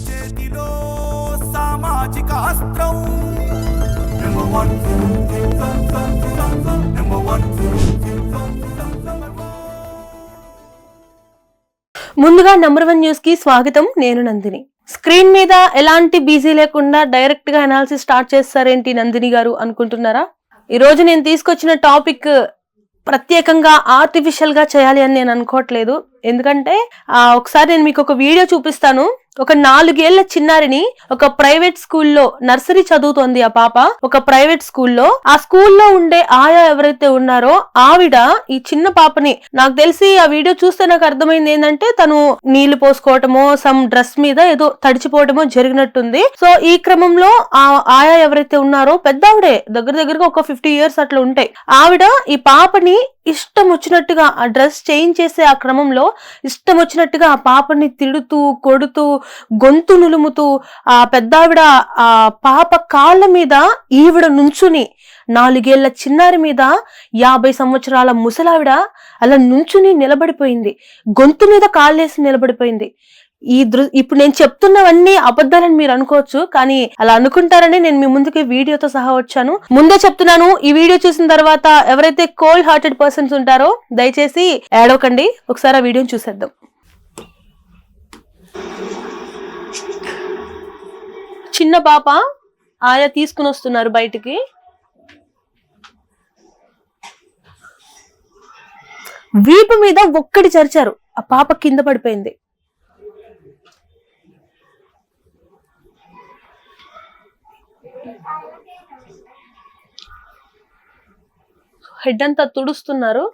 చేతిలో సామాజిక అస్త్రం నెంబర్ వన్ నెంబర్ వన్. ముందుగా నంబర్ 1 న్యూస్ కి స్వాగతం. నేను నందిని. స్క్రీన్ మీద ఎలాంటి బిజీ లేకుండా డైరెక్ట్ గా అనాలిసిస్ స్టార్ట్ చేస్తారేంటి నందిని గారు అనుకుంటున్నారా? ఈ రోజు నేను తీసుకొచ్చిన టాపిక్ ప్రత్యేకంగా ఆర్టిఫిషియల్ గా చేయాలి అని నేను అనుకోవట్లేదు. ఎందుకంటే ఒకసారి నేను మీకు ఒక వీడియో చూపిస్తాను. ఒక 4 ఏళ్ల చిన్నారిని ఒక ప్రైవేట్ స్కూల్లో నర్సరీ చదువుతోంది ఆ పాప. ఒక ప్రైవేట్ స్కూల్లో ఆ స్కూల్లో ఉండే ఆయా ఎవరైతే ఉన్నారో ఆవిడ ఈ చిన్న పాపని, నాకు తెలిసి ఆ వీడియో చూస్తే నాకు అర్థమైంది ఏంటంటే తను నీళ్లు పోసుకోవటమో సమ్ డ్రెస్ మీద ఏదో తడిచిపోవటమో జరిగినట్టుంది. సో ఈ క్రమంలో ఆ ఆయా ఎవరైతే ఉన్నారో పెద్దావిడే, దగ్గరగా ఒక 50 years అట్లా ఉంటాయి. ఆవిడ ఈ పాపని ఇష్టం వచ్చినట్టుగా ఆ డ్రెస్ చేంజ్ చేసే ఆ క్రమంలో ఇష్టం వచ్చినట్టుగా ఆ పాపని తిడుతూ కొడుతూ గొంతు నులుముతూ ఆ పెద్దావిడ ఆ పాప కాళ్ళ మీద ఈవిడ నుంచుని 4 ఏళ్ల చిన్నారి మీద 50 సంవత్సరాల ముసలావిడ అలా నుంచుని నిలబడిపోయింది. గొంతు మీద కాళ్ళేసి నిలబడిపోయింది. ఇప్పుడు నేను చెప్తున్నవన్నీ అబద్ధాలని మీరు అనుకోవచ్చు, కానీ అలా అనుకుంటారని నేను మీ ముందుకి వీడియోతో సహా వచ్చాను. ముందే చెప్తున్నాను, ఈ వీడియో చూసిన తర్వాత ఎవరైతే కోల్డ్ హార్టెడ్ పర్సన్స్ ఉంటారో దయచేసి ఏడవకండి. ఒకసారి ఆ వీడియోని చూసేద్దాం. చిన్న పాప ఆయా తీసుకుని వస్తున్నారు బయటికి. వీపు మీద ఒక్కడి చరిచారు. ఆ పాప కింద పడిపోయింది. హెడ్ అంతా తుడుస్తున్నారు.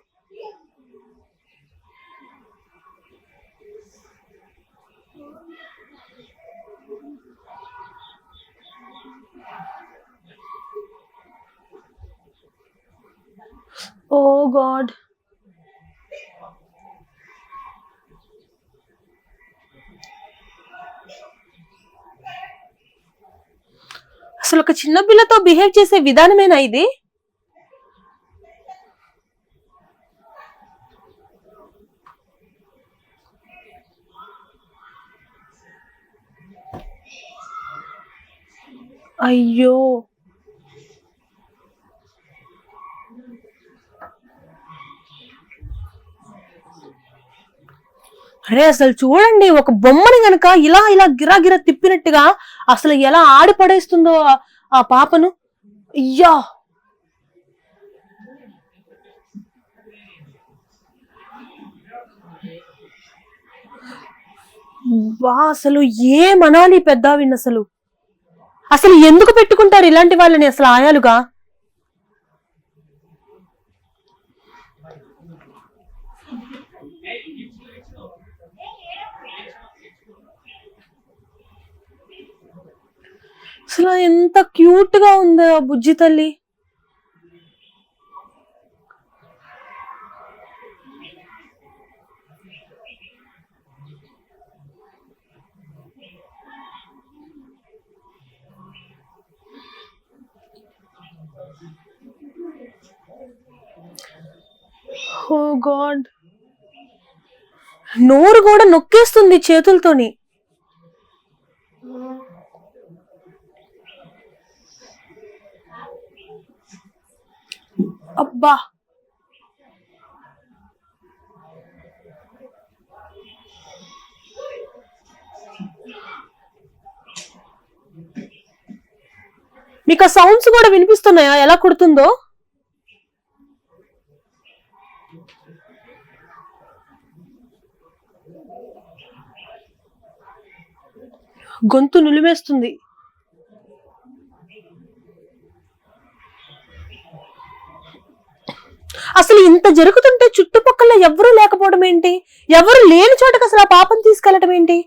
ఓ గాడ్, అసలు ఒక చిన్న పిల్లతో బిహేవ్ చేసే విధానమేనా ఇది? అయ్యో, అరే అసలు చూడండి, ఒక బొమ్మని గనక ఇలా గిరా తిప్పినట్టుగా అసలు ఎలా ఆడి పడేస్తుందో ఆ పాపను. అయ్యా, వా, అసలు ఏమనాలి పెద్దావిని. అసలు ఎందుకు పెట్టుకుంటారు ఇలాంటి వాళ్ళని అసలు ఆయాలుగా? అసలు ఎంత క్యూట్ గా ఉందో ఆ బుజ్జి తల్లి. ఓ గాడ్, నోరు కూడా నొక్కేస్తుంది చేతులతోని. అబ్బా, మీకు ఆ సౌండ్స్ కూడా వినిపిస్తున్నాయా ఎలా కుడుతుందో? గొంతు నులిమేస్తుంది. అసలు ఇంత జరుగుతుంటే చుట్టుపక్కల ఎవరూ లేకపోవడం ఏంటి? ఎవరు లేని చోటకి అసలు ఆ పాపను తీసుకెళ్లడం ఏంటి?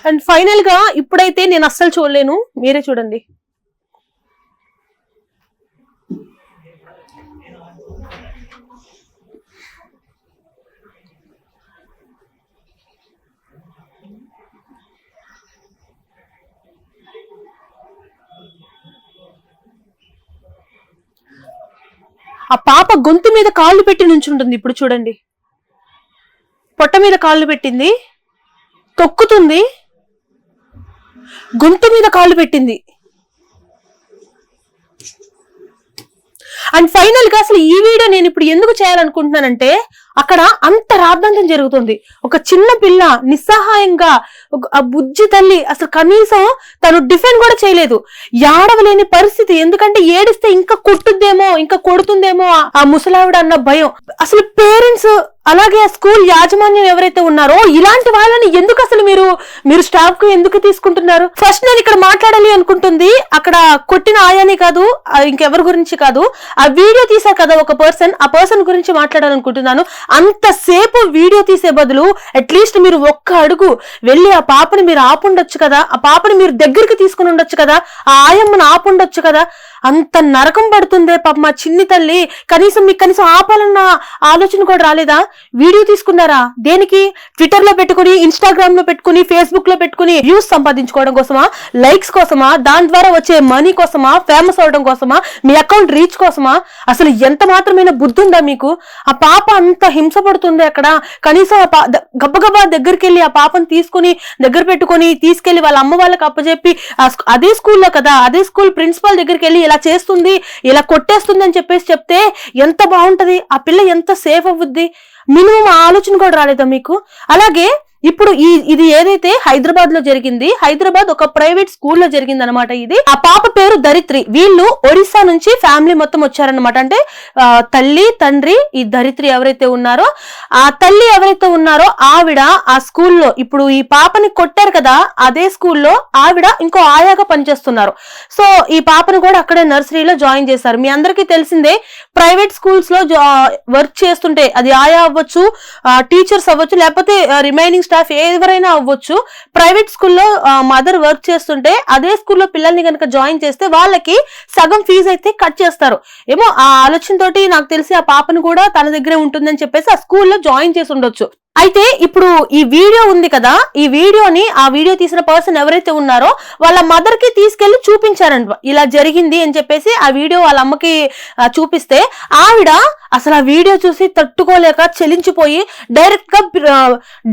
అండ్ ఫైనల్ గా ఇప్పుడైతే నేను అస్సలు చూడలేను, మీరే చూడండి. ఆ పాప గొంతు మీద కాళ్ళు పెట్టి నుంచుంటుంది. ఇప్పుడు చూడండి, పొట్ట మీద కాళ్ళు పెట్టింది, తొక్కుతుంది, గొంతు మీద కాళ్ళు పెట్టింది. అండ్ ఫైనల్ గా అసలు ఈ వీడియో నేను ఇప్పుడు ఎందుకు చేయాలనుకుంటున్నానంటే, అక్కడ అంత రాద్ధాంతం జరుగుతుంది. ఒక చిన్న పిల్ల నిస్సహాయంగా, ఆ బుజ్జి తల్లి అసలు కనీసం తను డిఫెండ్ కూడా చేయలేదు, ఏడవలేని పరిస్థితి. ఎందుకంటే ఏడిస్తే ఇంకా కొట్టుద్దేమో, ఇంకా కొడుతుందేమో ఆ ముసలావిడ అన్న భయం. అసలు పేరెంట్స్ అలాగే ఆ స్కూల్ యాజమాన్యం ఎవరైతే ఉన్నారో ఇలాంటి వాళ్ళని ఎందుకు అసలు మీరు స్టాఫ్ కు ఎందుకు తీసుకుంటున్నారు? ఫస్ట్ నేను ఇక్కడ మాట్లాడాలి అనుకుంటుంది అక్కడ కొట్టిన ఆయాని కాదు, ఇంకెవరి గురించి కాదు, ఆ వీడియో తీసారు కదా ఒక పర్సన్, ఆ పర్సన్ గురించి మాట్లాడాలనుకుంటున్నాను. అంతసేపు వీడియో తీసే బదులు అట్లీస్ట్ మీరు ఒక్క అడుగు వెళ్ళి ఆ పాపని మీరు ఆపుండొచ్చు కదా, ఆ పాపని మీరు దగ్గరికి తీసుకుని ఉండొచ్చు కదా, ఆ ఆయమ్మను ఆపుండొచ్చు కదా. అంత నరకం పడుతుందే పాప మా చిన్ని తల్లి. మీకు కనీసం ఆపాలన్న ఆలోచన కూడా రాలేదా? వీడియో తీసుకున్నారా దేనికి? ట్విట్టర్ లో పెట్టుకుని, ఇన్స్టాగ్రామ్ లో పెట్టుకుని, ఫేస్బుక్ లో పెట్టుకుని వ్యూస్ సంపాదించుకోవడం కోసమా, లైక్స్ కోసమా, దాని ద్వారా వచ్చే మనీ కోసమా, ఫేమస్ అవడం కోసమా, మీ అకౌంట్ రీచ్ కోసమా? అసలు ఎంత మాత్రమైన బుద్ధి ఉందా మీకు? ఆ పాప అంత హింస పడుతుంది అక్కడ. కనీసం గబ్బగబ్బా దగ్గరికి వెళ్ళి ఆ పాపను తీసుకుని దగ్గర పెట్టుకుని తీసుకెళ్లి వాళ్ళ అమ్మ వాళ్ళకి అప్పచెప్పి, అదే స్కూల్లో కదా, అదే స్కూల్ ప్రిన్సిపల్ దగ్గరికి వెళ్ళి ఇలా చేస్తుంది, ఇలా కొట్టేస్తుంది అని చెప్పేసి చెప్తే ఎంత బాగుంటది, ఆ పిల్ల ఎంత సేఫ్ అవ్వుద్ది. మినిమం ఆలోచన కూడా రాలేదా మీకు? అలాగే ఇప్పుడు ఇది ఏదైతే హైదరాబాద్ లో జరిగింది, హైదరాబాద్ ఒక ప్రైవేట్ స్కూల్లో జరిగింది అనమాట ఇది. ఆ పాప పేరు ధరిత్రి. వీళ్ళు ఒడిస్సా నుంచి ఫ్యామిలీ మొత్తం వచ్చారనమాట. అంటే తల్లి, తండ్రి, ఈ ధరిత్రి ఎవరైతే ఉన్నారో, ఆ తల్లి ఎవరైతే ఉన్నారో ఆవిడ ఆ స్కూల్లో, ఇప్పుడు ఈ పాపని కొట్టారు కదా అదే స్కూల్లో ఆవిడ ఇంకో ఆయాగా పనిచేస్తున్నారు. సో ఈ పాపను కూడా అక్కడే నర్సరీలో జాయిన్ చేశారు. మీ అందరికీ తెలిసిందే, ప్రైవేట్ స్కూల్స్ లో వర్క్ చేస్తుంటే అది ఆయా అవ్వచ్చు, టీచర్స్ అవ్వచ్చు, లేకపోతే రిమైనింగ్ స్టాఫ్ ఎవరైనా అవ్వచ్చు. ప్రైవేట్ స్కూల్లో మదర్ వర్క్ చేస్తుంటే అదే స్కూల్లో పిల్లల్ని కనుక జాయిన్ చేస్తే వాళ్ళకి సగం ఫీజు అయితే కట్ చేస్తారు. ఏమో ఆ ఆలోచనతోటి నాకు తెలిసి ఆ పాపను కూడా తన దగ్గరే ఉంటుందని చెప్పేసి ఆ స్కూల్లో జాయిన్ చేసి ఉండొచ్చు. అయితే ఇప్పుడు ఈ వీడియో ఉంది కదా, ఈ వీడియోని ఆ వీడియో తీసిన పర్సన్ ఎవరైతే ఉన్నారో వాళ్ళ మదర్ కి తీసుకెళ్లి చూపించారంట, ఇలా జరిగింది అని చెప్పేసి ఆ వీడియో వాళ్ళ అమ్మకి చూపిస్తే ఆవిడ అసలు ఆ వీడియో చూసి తట్టుకోలేక చెలించిపోయి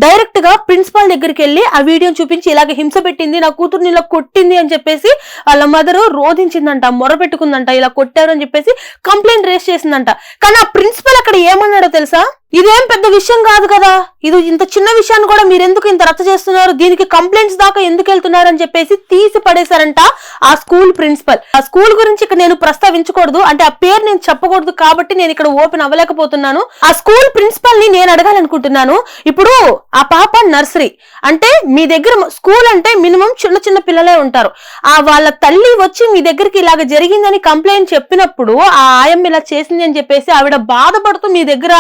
డైరెక్ట్ గా ప్రిన్సిపాల్ దగ్గరికి వెళ్ళి ఆ వీడియోని చూపించి ఇలాగ హింస పెట్టింది, నా కూతుర్ని ఇలా కొట్టింది అని చెప్పేసి వాళ్ళ మదర్ రోధించిందంట, మొర పెట్టుకుందంట, ఇలా కొట్టారు అని చెప్పేసి కంప్లైంట్ రేస్ చేసిందంట. కానీ ఆ ప్రిన్సిపల్ అక్కడ ఏమన్నాడో తెలుసా? ఇదేం పెద్ద విషయం కాదు కదా, ఇది ఇంత చిన్న విషయాన్ని కూడా మీరు ఎందుకు ఇంత రచ్చ చేస్తున్నారు, దీనికి కంప్లైంట్స్ దాకా ఎందుకు వెళ్తున్నారు అని చెప్పేసి తీసి పడేశారంట ఆ స్కూల్ ప్రిన్సిపల్. ఆ స్కూల్ గురించి ఇక్కడ నేను ప్రస్తావించకూడదు, అంటే ఆ పేరు నేను చెప్పకూడదు కాబట్టి నేను ఇక్కడ ఓపెన్ అవ్వలేకపోతున్నాను. ఆ స్కూల్ ప్రిన్సిపల్ ని నేను అడగాలనుకుంటున్నాను. ఇప్పుడు ఆ పాప నర్సరీ అంటే మీ దగ్గర స్కూల్ అంటే మినిమం చిన్న చిన్న పిల్లలే ఉంటారు. ఆ వాళ్ళ తల్లి వచ్చి మీ దగ్గరికి ఇలాగ జరిగిందని కంప్లైంట్ చెప్పినప్పుడు ఆ ఆయమ్మ ఇలా చేసింది అని చెప్పేసి ఆవిడ బాధపడుతూ మీ దగ్గర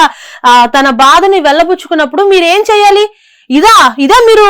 తన బాధని వెళ్ళబుచ్చుకున్నప్పుడు మీరేం చేయాలి? ఇదా మీరు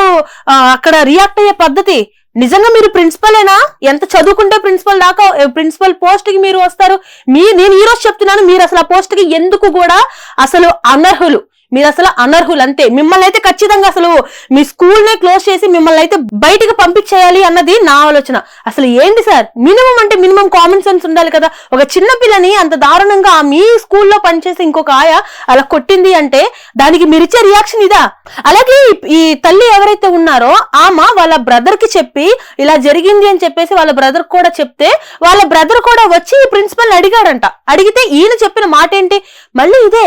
అక్కడ రియాక్ట్ అయ్యే పద్ధతి? నిజంగా మీరు ప్రిన్సిపలేనా? ఎంత చదువుకుంటే ప్రిన్సిపల్ దాకా, ప్రిన్సిపల్ పోస్ట్ కి మీరు వస్తారు? నేను ఈ రోజు చెప్తున్నాను, మీరు అసలు ఆ పోస్ట్ కి ఎందుకు కూడా అసలు అనర్హులు, మీరు అసలు అనర్హులు అంతే. మిమ్మల్ని అయితే ఖచ్చితంగా అసలు మీ స్కూల్ నే క్లోజ్ చేసి మిమ్మల్ని అయితే బయటికి పంపించేయాలి అన్నది నా ఆలోచన. అసలు ఏంటి సార్, మినిమం అంటే మినిమం కామన్ సెన్స్ ఉండాలి కదా. ఒక చిన్న పిల్లని అంత దారుణంగా మీ స్కూల్లో పనిచేసి ఇంకొక ఆయ అలా కొట్టింది అంటే దానికి మీరిచ్చే రియాక్షన్ ఇదా? అలాగే ఈ తల్లి ఎవరైతే ఉన్నారో ఆమె వాళ్ళ బ్రదర్ కి చెప్పి ఇలా జరిగింది అని చెప్పేసి వాళ్ళ బ్రదర్ కూడా చెప్తే వాళ్ళ బ్రదర్ కూడా వచ్చి ఈ ప్రిన్సిపల్ అడిగాడంట. అడిగితే ఈయన చెప్పిన మాట ఏంటి? మళ్ళీ ఇదే,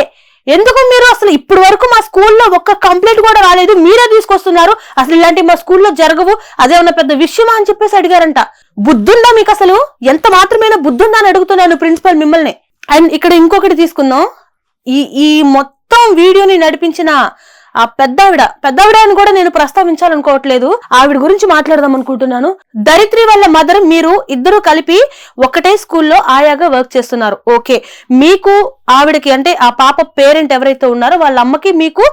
ఎందుకు మీరు అసలు ఇప్పుడు వరకు మా స్కూల్లో ఒక్క కంప్లైంట్ కూడా రాలేదు, మీరే తీసుకొస్తున్నారు, అసలు ఇలాంటి మా స్కూల్లో జరగవు, అదే ఉన్న పెద్ద విషయమా అని చెప్పేసి అడిగారంట. బుద్ధుందా మీకు? అసలు ఎంత మాత్రమైన బుద్ధుందా అని అడుగుతున్నాను ప్రిన్సిపల్ మిమ్మల్ని. అండ్ ఇక్కడ ఇంకొకటి తీసుకుందాం. ఈ మొత్తం వీడియోని నడిపించిన ఆ పెద్దావిడ అని కూడా నేను ప్రస్తావించాలనుకోవట్లేదు, ఆవిడ గురించి మాట్లాడదాం అనుకుంటున్నాను. ధరిత్రి వాళ్ళ మదర్, మీరు ఇద్దరు కలిపి ఒకటే స్కూల్లో ఆయాగా వర్క్ చేస్తున్నారు. ఓకే, మీకు ఆవిడకి అంటే ఆ పాప పేరెంట్ ఎవరైతే ఉన్నారో వాళ్ళ అమ్మకి మీకు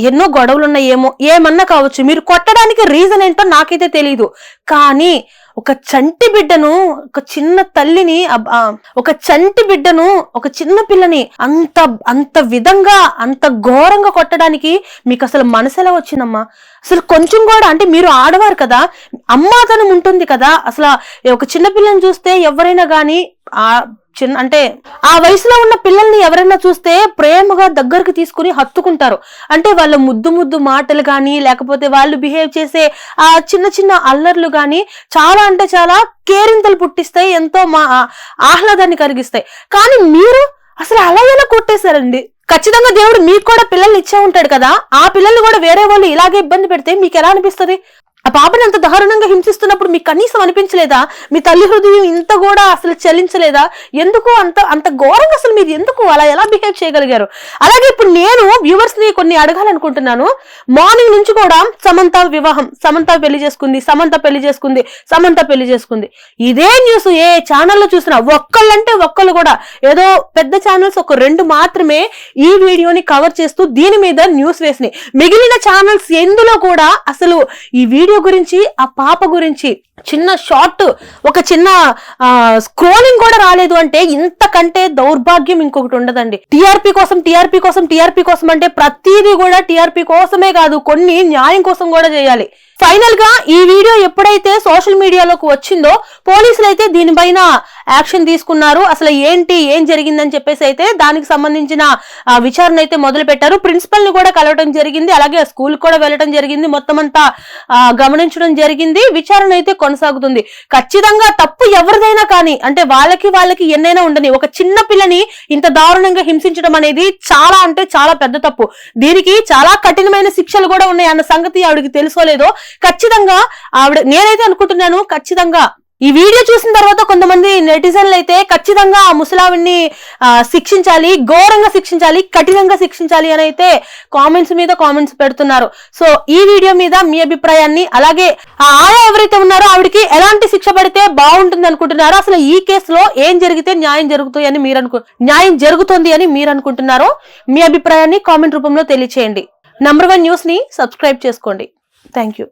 ఎన్నో గొడవలు ఉన్నాయేమో, ఏమన్నా కావచ్చు. మీరు కొట్టడానికి రీజన్ ఏంటో నాకైతే తెలియదు. కానీ ఒక చంటి బిడ్డను, ఒక చిన్న తల్లిని, ఒక చంటి బిడ్డను, ఒక చిన్న పిల్లని అంత విధంగా అంత ఘోరంగా కొట్టడానికి మీకు అసలు మనసు ఎలా వచ్చిందమ్మా? అసలు కొంచెం కూడా, అంటే మీరు ఆడవారు కదా, అమ్మాతనం ఉంటుంది కదా. అసలు ఒక చిన్న పిల్లని చూస్తే ఎవరైనా గాని అంటే ఆ వయసులో ఉన్న పిల్లల్ని ఎవరైనా చూస్తే ప్రేమగా దగ్గరకు తీసుకుని హత్తుకుంటారు. అంటే వాళ్ళ ముద్దు మాటలు గాని, లేకపోతే వాళ్ళు బిహేవ్ చేసే ఆ చిన్న అల్లర్లు గాని చాలా అంటే చాలా కేరింతలు పుట్టిస్తాయి, ఎంతో ఆహ్లాదాన్ని కలిగిస్తాయి. కానీ మీరు అసలు అలా ఎలా కొట్టేశారండి? ఖచ్చితంగా దేవుడు మీకు కూడా పిల్లల్ని ఇచ్చే ఉంటాడు కదా, ఆ పిల్లల్ని కూడా వేరే వాళ్ళు ఇలాగే ఇబ్బంది పెడితే మీకు ఎలా అనిపిస్తుంది? ఆ పాపని అంత దారుణంగా హింసిస్తున్నప్పుడు మీకు కనీసం అనిపించలేదా? మీ తల్లి హృదయం ఇంత కూడా అసలు చలించలేదా? ఎందుకు అంత ఘోరంగా అసలు మీరు ఎందుకు అలా ఎలా బిహేవ్ చేయగలిగారు? అలాగే ఇప్పుడు నేను వ్యూవర్స్ ని కొన్ని అడగాలనుకుంటున్నాను. మార్నింగ్ నుంచి కూడా సమంత వివాహం, సమంత పెళ్లి చేసుకుంది, ఇదే న్యూస్ ఏ ఛానల్లో చూసినా ఒక్కళ్ళు కూడా, ఏదో పెద్ద ఛానల్స్ ఒక 2 మాత్రమే ఈ వీడియోని కవర్ చేస్తూ దీని మీద న్యూస్ వేసినాయి. మిగిలిన ఛానల్స్ ఎందులో కూడా అసలు ఈ వీడియో గురించి, ఆ పాప గురించి చిన్న షార్ట్, ఒక చిన్న స్క్రోలింగ్ కూడా రాలేదు. అంటే ఇంతకంటే దౌర్భాగ్యం ఇంకొకటి ఉండదండి. టీఆర్పీ కోసం అంటే ప్రతిదీ కూడా టీఆర్పీ కోసమే కాదు, కొన్ని న్యాయం కోసం కూడా చేయాలి. ఫైనల్ గా ఈ వీడియో ఎప్పుడైతే సోషల్ మీడియాలోకి వచ్చిందో పోలీసులు అయితే దీనిపైన యాక్షన్ తీసుకున్నారు. అసలు ఏం జరిగిందని చెప్పేసి అయితే దానికి సంబంధించిన విచారణ అయితే మొదలు పెట్టారు. ప్రిన్సిపల్ ని కూడా కలవడం జరిగింది, అలాగే స్కూల్ కూడా వెళ్ళడం జరిగింది, మొత్తం అంతా గమనించడం జరిగింది. విచారణ అయితే కొనసాగుతుంది. ఖచ్చితంగా తప్పు ఎవరిదైనా కానీ, అంటే వాళ్ళకి ఎన్నైనా ఉండని, ఒక చిన్న పిల్లని ఇంత దారుణంగా హింసించడం అనేది చాలా అంటే చాలా పెద్ద తప్పు. దీనికి చాలా కఠినమైన శిక్షలు కూడా ఉన్నాయి అన్న సంగతి ఆవిడకి తెలుసోలేదో ఖచ్చితంగా నేనైతే అనుకుంటున్నాను, ఖచ్చితంగా ఈ వీడియో చూసిన తర్వాత కొంతమంది నెటిజన్లు అయితే ఖచ్చితంగా ఆ ముసలావిడ్ని శిక్షించాలి, ఘోరంగా శిక్షించాలి, కఠినంగా శిక్షించాలి అని అయితే కామెంట్స్ మీద కామెంట్స్ పెడుతున్నారు. సో ఈ వీడియో మీద మీ అభిప్రాయాన్ని, అలాగే ఆ ఆయా ఎవరైతే ఉన్నారో ఆవిడకి ఎలాంటి శిక్ష పడితే బాగుంటుంది అనుకుంటున్నారో, అసలు ఈ కేసులో ఏం జరిగితే న్యాయం జరుగుతుంది అని మీరు అనుకుంటున్నారో మీ అభిప్రాయాన్ని కామెంట్ రూపంలో తెలియచేయండి. నంబర్ 1 న్యూస్ ని సబ్స్క్రైబ్ చేసుకోండి. Thank you.